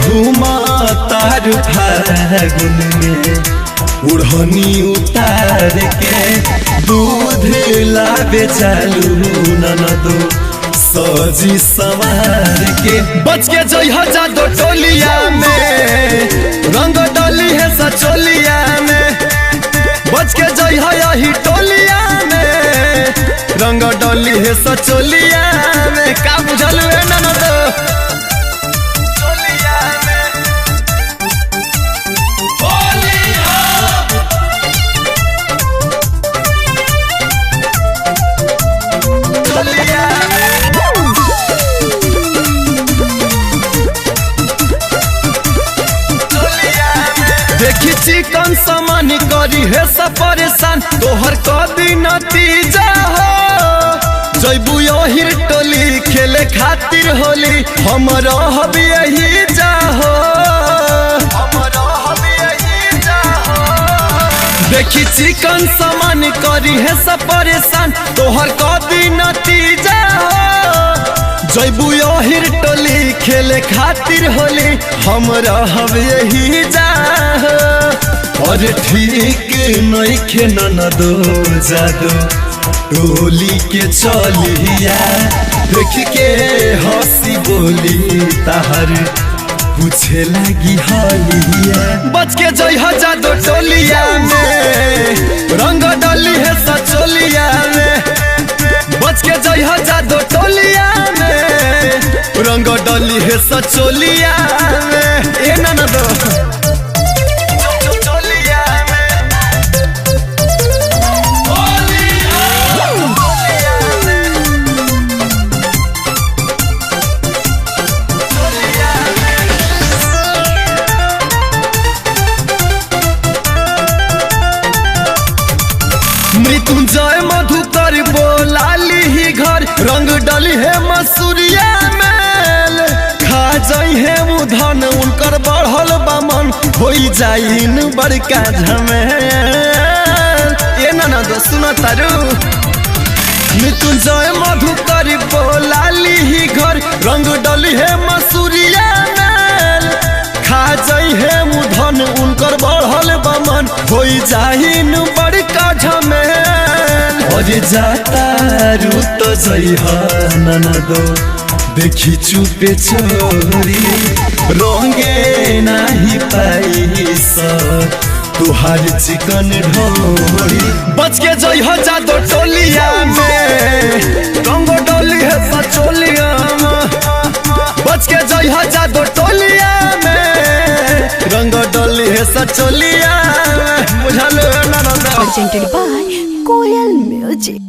घूमा तार फागुन में उड़हनी उतार के दूध लावे चालू ननदो सजी सवार के। बच के जइहा जादो टोलिया में रंग डली है सचोलिया में। बच के जइहा यही टोलिया में रंग डली है सचोलिया में। का बुझल है ननदो देखी चिकन सामान करी है सब परेशान तोहर कदी नतीजा हो। जैबू यही टोली खेले खातिर होली हमरा हबी यही जाहो। देखी चिकन सामान करी है सब परेशान तोहर कदी नतीजा हो। जैबू यही टोली खेले खातिर होली हमरा हम यही जाहो। और ठीक नहीं खे ननदो जादो टोली के चलिया देख के हंसी बोली ताहर पूछे लगी हलिया। बच के जइहा जादो टोलिया में रंग डली है सचोलिया में। बच के जइहा जादो टोलिया में रंग डली है सचोलिया में। ए ननदो मृत्युंजय मधुकर बोलाली ही घर रंग डली है मसूरिया मेल। खा जाई है उधन उनकर बढ़ल बामन हो जाइन बड़का झमेल। ये ननदो सुनो तारू मृत्युंजय मधुकर बोलाली ही घर रंग डली है मसूरिया मेल। खा जाई है उधन उनकर बढ़ल बामन हो जाइन बड़का झमेल। और जाता रूत जइहा ननदो देखी चुपे चोरी रंगे नाही पाई तुहार चिकन ढोरी। बच के जइहा जादो टोलिया में रंग डोली है सचोलिया में। बच के जइहा जादो टोलिया में रंग डोली है सचोलिया में। बुझल ननदो presented by Koyal Music।